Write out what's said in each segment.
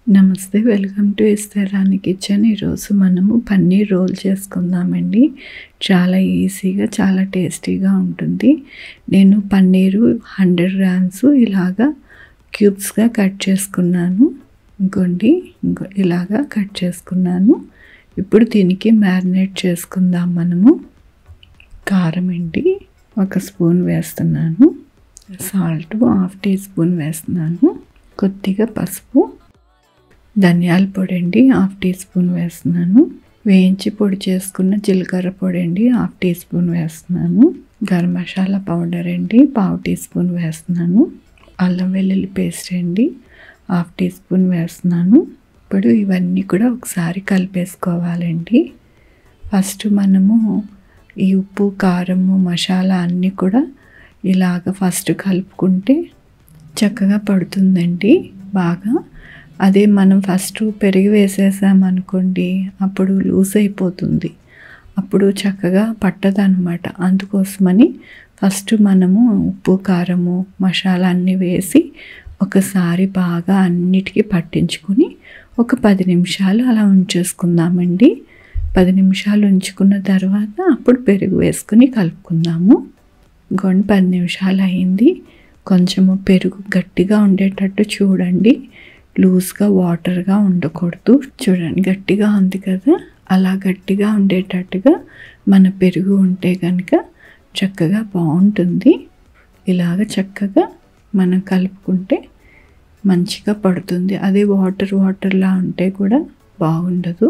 నమస్తే, welcome to Esther Rani kitchen. ఈరోజు మనము పన్నీర్ రోల్ చేసుకుందామండి. చాలా ఈజీగా, చాలా టేస్టీగా ఉంటుంది. నేను పన్నీరు 100 గ్రామ్స్ ఇలాగా క్యూబ్స్గా కట్ చేసుకున్నాను. ఇలాగా కట్ చేసుకున్నాను. ఇప్పుడు దీనికి మ్యారినేట్ చేసుకుందాం. మనము కారం అండి 1 స్పూన్ వేస్తున్నాను, సాల్ట్ 1/2 టీ స్పూన్ వేస్తున్నాను, కొద్దిగా పసుపు, ధనియాల పొడి అండి 1/2 టీ స్పూన్ వేస్తున్నాను, వేయించి పొడి చేసుకున్న జీలకర్ర పొడి అండి 1/2 టీ స్పూన్ వేస్తున్నాను, గరం మసాలా పౌడర్ అండి 1/2 టీ స్పూన్ వేస్తున్నాను, అల్లం వెల్లుల్లి పేస్ట్ అండి 1/2 టీ స్పూన్ వేస్తున్నాను. ఇప్పుడు ఇవన్నీ కూడా ఒకసారి కలిపేసుకోవాలండి. ఫస్ట్ మనము ఈ ఉప్పు, కారము, మసాలా అన్నీ కూడా ఇలాగ ఫస్ట్ కలుపుకుంటే చక్కగా పడుతుందండి బాగా. అదే మనం ఫస్ట్ పెరుగు వేసేసామనుకోండి, అప్పుడు లూజ్ అయిపోతుంది, అప్పుడు చక్కగా పట్టదనమాట. అందుకోసమని ఫస్ట్ మనము ఉప్పు, కారము, మసాలా అన్నీ వేసి ఒకసారి బాగా అన్నిటికీ పట్టించుకొని ఒక 10 నిమిషాలు అలా ఉంచేసుకుందామండి. 10 నిమిషాలు ఉంచుకున్న తర్వాత అప్పుడు పెరుగు వేసుకుని కలుపుకుందాము. 10 నిమిషాలు అయింది. కొంచెము పెరుగు గట్టిగా ఉండేటట్టు చూడండి, లూజ్గా వాటర్గా ఉండకూడదు. చూడండి, గట్టిగా ఉంది కదా, అలా గట్టిగా ఉండేటట్టుగా మన పెరుగు ఉంటే కనుక చక్కగా బాగుంటుంది. ఇలాగ చక్కగా మనం కలుపుకుంటే మంచిగా పడుతుంది. అదే వాటర్లా ఉంటే కూడా బాగుండదు.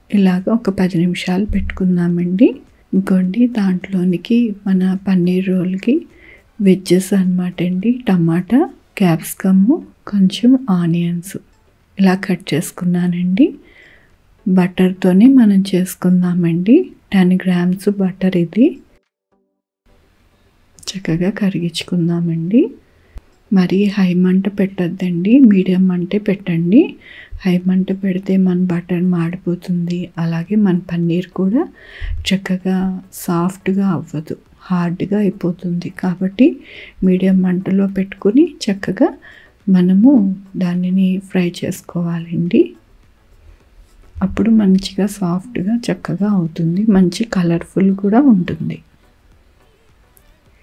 ఇలాగ ఒక 10 నిమిషాలు పెట్టుకుందామండి. దాంట్లోనికి మన పన్నీర్ రోల్కి వెజ్జెస్ అన్నమాట అండి. టమాటా, క్యాప్సికము, కొంచెం ఆనియన్స్ ఇలా కట్ చేసుకున్నానండి. బటర్తోనే మనం చేసుకుందామండి. 10 గ్రామ్స్ బటర్ ఇది. చక్కగా కరిగించుకుందామండి. మరి హై మంట పెట్టద్దండి, మీడియం మంటే పెట్టండి. హై మంట పెడితే మన బటర్ మాడిపోతుంది, అలాగే మన పన్నీర్ కూడా చక్కగా సాఫ్ట్గా అవ్వదు, హార్డ్గా అయిపోతుంది. కాబట్టి మీడియం మంటలో పెట్టుకుని చక్కగా మనము దానిని ఫ్రై చేసుకోవాలండి. అప్పుడు మంచిగా సాఫ్ట్గా చక్కగా అవుతుంది, మంచి కలర్ఫుల్ కూడా ఉంటుంది.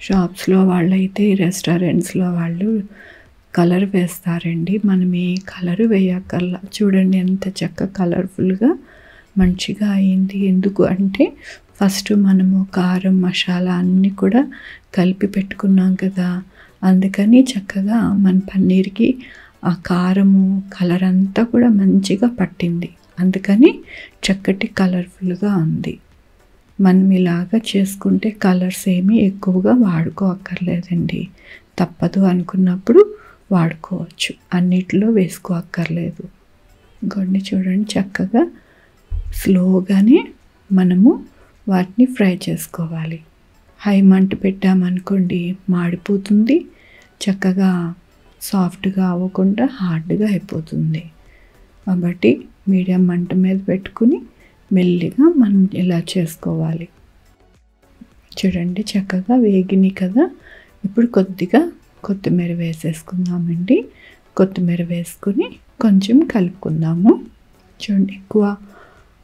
షాప్స్లో వాళ్ళైతే, రెస్టారెంట్స్లో వాళ్ళు కలర్ వేస్తారండి. మనం ఏ కలర్ వేయక్కర్లా. చూడండి ఎంత చక్కగా కలర్ఫుల్గా మంచిగా అయింది. ఎందుకు అంటే ఫస్ట్ మనము కారం, మసాలా అన్నీ కూడా కలిపి పెట్టుకున్నాం కదా, అందుకని చక్కగా మన పన్నీర్కి ఆ కారము, కలర్ అంతా కూడా మంచిగా పట్టింది. అందుకని చక్కటి కలర్ఫుల్గా ఉంది. మనం ఇలాగా చేసుకుంటే కలర్స్ ఏమీ ఎక్కువగా వాడుకోక్కర్లేదండి. తప్పదు అనుకున్నప్పుడు వాడుకోవచ్చు, అన్నిటిలో వేసుకోక్కర్లేదు. చూడండి, చక్కగా స్లోగానే మనము వాటిని ఫ్రై చేసుకోవాలి. హై మంట పెట్టామనుకోండి మాడిపోతుంది, చక్కగా సాఫ్ట్గా అవ్వకుండా హార్డ్గా అయిపోతుంది. కాబట్టి మీడియం మంట మీద పెట్టుకుని మెల్లిగా మనం ఇలా చేసుకోవాలి. చూడండి, చక్కగా వేగినాయి కదా. ఇప్పుడు కొద్దిగా కొత్తిమీర వేసేసుకుందామండి. కొత్తిమీర వేసుకుని కొంచెం కలుపుకుందాము. చూడండి, ఎక్కువ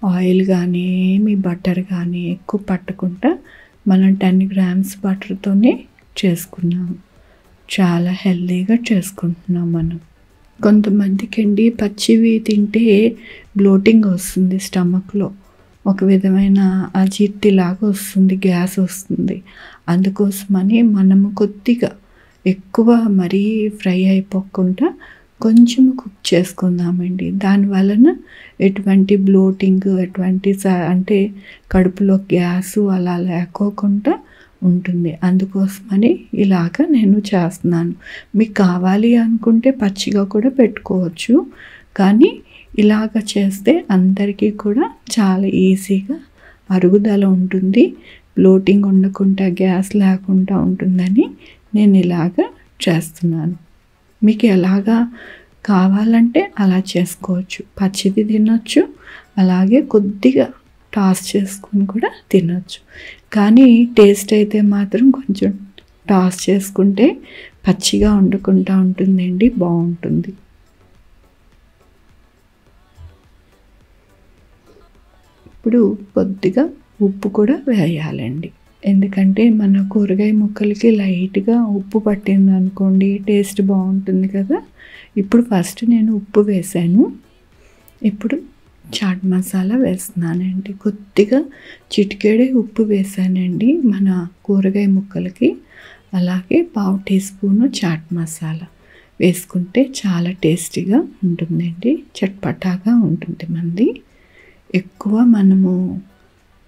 ఆయిల్ కానీ బటర్ కానీ ఎక్కువ పట్టకుండా మనం 10 గ్రామ్స్ బటర్తోనే చేసుకున్నాము. చాలా హెల్తీగా చేసుకుంటున్నాం మనం. కొంతమందికి అండి పచ్చివి తింటే బ్లోటింగ్ వస్తుంది, స్టమక్లో ఒక విధమైన అజీర్తిలాగా వస్తుంది, గ్యాస్ వస్తుంది. అందుకోసమని మనము కొద్దిగా ఎక్కువ మరీ ఫ్రై అయిపోకుండా కొంచెం కుక్ చేసుకుందామండి. దానివలన ఎటువంటి బ్లోటింగ్, అంటే కడుపులో గ్యాసు అలా లేకోకుండా ఉంటుంది. అందుకోసమని ఇలాగ నేను చేస్తున్నాను. మీకు కావాలి అనుకుంటే పచ్చిగా కూడా పెట్టుకోవచ్చు, కానీ ఇలాగ చేస్తే అందరికీ కూడా చాలా ఈజీగా అరుగుదల ఉంటుంది, బ్లోటింగ్ ఉండకుండా, గ్యాస్ లేకుండా ఉంటుందని నేను ఇలాగ చేస్తున్నాను. మీకు ఎలాగా కావాలంటే అలా చేసుకోవచ్చు. పచ్చిది తినొచ్చు, అలాగే కొద్దిగా టాస్ చేసుకుని కూడా తినొచ్చు. కానీ టేస్ట్ అయితే మాత్రం కొంచెం టాస్ చేసుకుంటే పచ్చిగా వండుకుంటా ఉంటుందండి, బాగుంటుంది. ఇప్పుడు కొద్దిగా ఉప్పు కూడా వేయాలండి. ఎందుకంటే మన కూరగాయ ముక్కలకి లైట్గా ఉప్పు పట్టింది అనుకోండి టేస్ట్ బాగుంటుంది కదా. ఇప్పుడు ఫస్ట్ నేను ఉప్పు వేసాను. ఇప్పుడు చాట్ మసాలా వేస్తున్నానండి. కొద్దిగా చిటికెడే ఉప్పు వేసానండి మన కూరగాయ ముక్కలకి. అలాగే 1/2 టీ స్పూను చాట్ మసాలా వేసుకుంటే చాలా టేస్టీగా ఉంటుందండి, చట్పటాగా ఉంటుంది మంది. ఎక్కువ మనము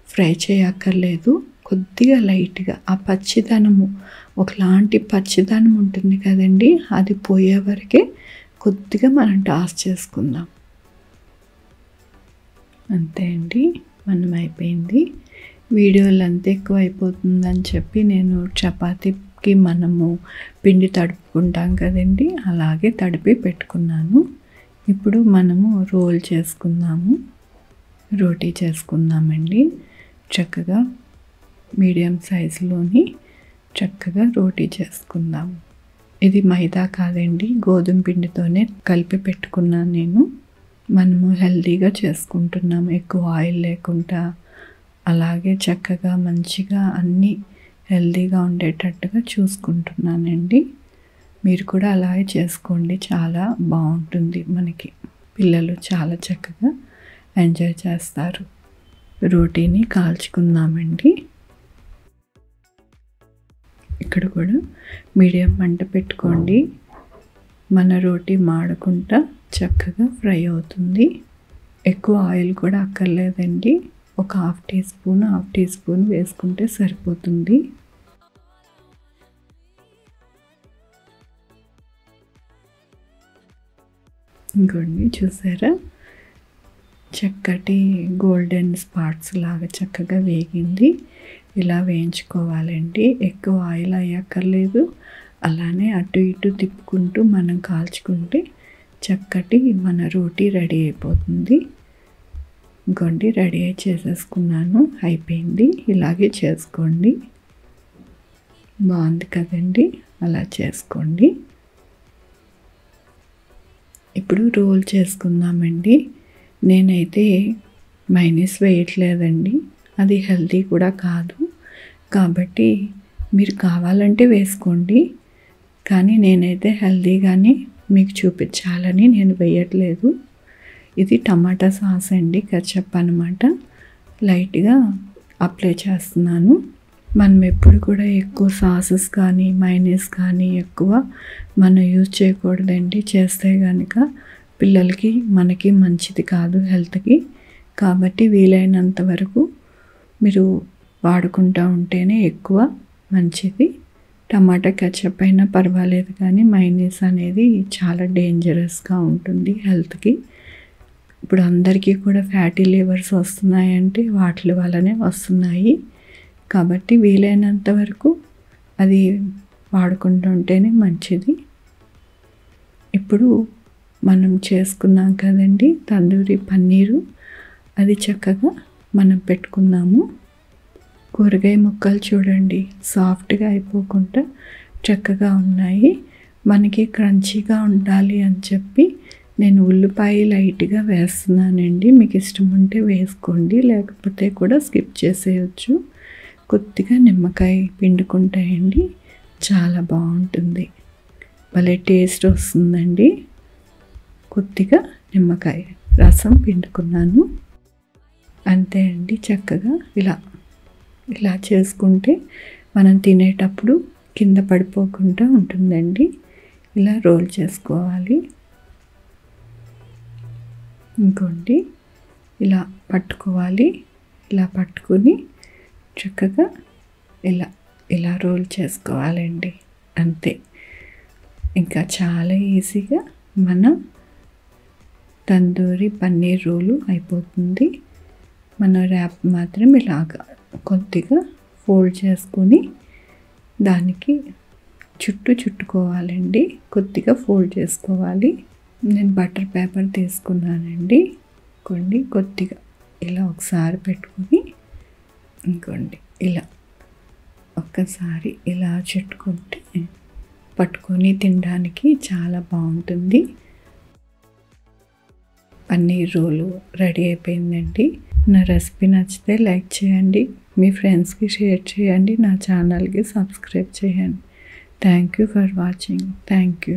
ఫ్రై చేయక్కర్లేదు, కొద్దిగా లైట్గా ఆ పచ్చిదనము, ఒకలాంటి పచ్చిదనం ఉంటుంది కదండి, అది పోయే వరకే కొద్దిగా మనం టాస్ చేసుకుందాం. అంతే అండి, మనం అయిపోయింది. వీడియోలు అంత ఎక్కువ అయిపోతుందని చెప్పి నేను చపాతీకి మనము పిండి తడుపుకుంటాం కదండి, అలాగే తడిపి పెట్టుకున్నాను. ఇప్పుడు మనము రోల్ చేసుకుందాము, రోటీ చేసుకుందామండి. చక్కగా మీడియం సైజులోని చక్కగా రోటీ చేసుకుందాము. ఇది మైదా కాదండి, గోధుమ పిండితోనే కలిపి పెట్టుకున్నాను నేను. మనము హెల్తీగా చేసుకుంటున్నాము, ఎక్కువ ఆయిల్ లేకుండా. అలాగే చక్కగా మంచిగా అన్నీ హెల్తీగా ఉండేటట్టుగా చూసుకుంటున్నానండి. మీరు కూడా అలాగే చేసుకోండి, చాలా బాగుంటుంది. మనకి పిల్లలు చాలా చక్కగా ఎంజాయ్ చేస్తారు. రోటీని కాల్చుకుందామండి. ఇక్కడ కూడా మీడియం మంట పెట్టుకోండి. మన రోటీ మాడకుండా చక్కగా ఫ్రై అవుతుంది. ఎక్కువ ఆయిల్ కూడా అక్కర్లేదండి, ఒక 1/2 టీ స్పూన్ వేసుకుంటే సరిపోతుంది. ఇంకోండి చూసారా, చక్కటి గోల్డెన్ స్పాట్స్ లాగా చక్కగా వేగింది. ఇలా వేయించుకోవాలండి, ఎక్కువ ఆయిల్ అయ్యక్కర్లేదు. అలానే అటు ఇటు తిప్పుకుంటూ మనం కాల్చుకుంటే చక్కటి మన రోటీ రెడీ అయిపోతుంది. ఇంకోండి రెడీ చేసేసుకున్నాను, అయిపోయింది. ఇలాగే చేసుకోండి, బాగుంది కదండి, అలా చేసుకోండి. ఇప్పుడు రోల్ చేసుకుందామండి. నేనైతే మైనస్ వేయట్లేదండి, అది హెల్తీ కూడా కాదు. కాబట్టి మీరు కావాలంటే వేసుకోండి, కానీ నేనైతే హెల్తీగానే మీకు చూపించాలని నేను వేయట్లేదు. ఇది టమాటా సాస్ అండి, కెచప్ అన్నమాట. లైట్గా అప్లై చేస్తున్నాను. మనం ఎప్పుడు కూడా ఎక్కువ సాసెస్ కానీ మైనస్ కానీ ఎక్కువ మనం యూజ్ చేయకూడదండి. చేస్తే కనుక పిల్లలకి మనకి మంచిది కాదు హెల్త్కి. కాబట్టి వీలైనంత వరకు మీరు వాడుకుంటూ ఉంటేనే ఎక్కువ మంచిది. టమాటా కెచప్ అయినా పర్వాలేదు, కానీ మైనస్ అనేది చాలా డేంజరస్గా ఉంటుంది హెల్త్కి. ఇప్పుడు అందరికీ కూడా ఫ్యాటీ లివర్స్ వస్తున్నాయంటే వాటి వల్లనే వస్తున్నాయి. కాబట్టి వీలైనంత వరకు అది వాడుకుంటుంటేనే మంచిది. ఇప్పుడు మనం చేసుకున్నాం కదండి తందూరి పన్నీరు, అది చక్కగా మనం పెట్టుకుందాము. కూరగాయ ముక్కలు చూడండి, సాఫ్ట్గా అయిపోకుండా చక్కగా ఉన్నాయి. మనకి క్రంచీగా ఉండాలి అని చెప్పి నేను ఉల్లిపాయ లైట్గా వేస్తున్నానండి. మీకు ఇష్టం ఉంటే వేసుకోండి, లేకపోతే కూడా స్కిప్ చేసేయచ్చు. కొద్దిగా నిమ్మకాయ పిండుకుంటాయండి, చాలా బాగుంటుంది, భలే టేస్ట్ వస్తుందండి. కొద్దిగా నిమ్మకాయ రసం పిండుకున్నాను, అంతే అండి. చక్కగా ఇలా చేసుకుంటే మనం తినేటప్పుడు కింద పడిపోకుండా ఉంటుందండి. ఇలా రోల్ చేసుకోవాలి. ఇంకోండి ఇలా పట్టుకోవాలి, ఇలా పట్టుకుని చక్కగా ఇలా రోల్ చేసుకోవాలండి, అంతే. ఇంకా చాలా ఈజీగా మన తందూరి పన్నీర్ రోలు అయిపోతుంది. మన ర్యాప్ మాత్రం ఇలాగా కొద్దిగా ఫోల్డ్ చేసుకొని దానికి చుట్టుకోవాలండి, కొద్దిగా ఫోల్డ్ చేసుకోవాలి. నేను బటర్ పేపర్ తీసుకున్నానండి. కొద్దిగా ఇలా ఒకసారి పెట్టుకొని ఇంకోండి ఇలా ఒక్కసారి ఇలా చుట్టుకుంటే పట్టుకొని తినడానికి చాలా బాగుంటుంది. పన్నీర్ రోలు రెడీ అయిపోయిందండి. నా రెసిపీ నచ్చితే లైక్ చేయండి, మీ ఫ్రెండ్స్కి షేర్ చేయండి, నా ఛానల్కి సబ్స్క్రైబ్ చేయండి. Thank you for watching. Thank you.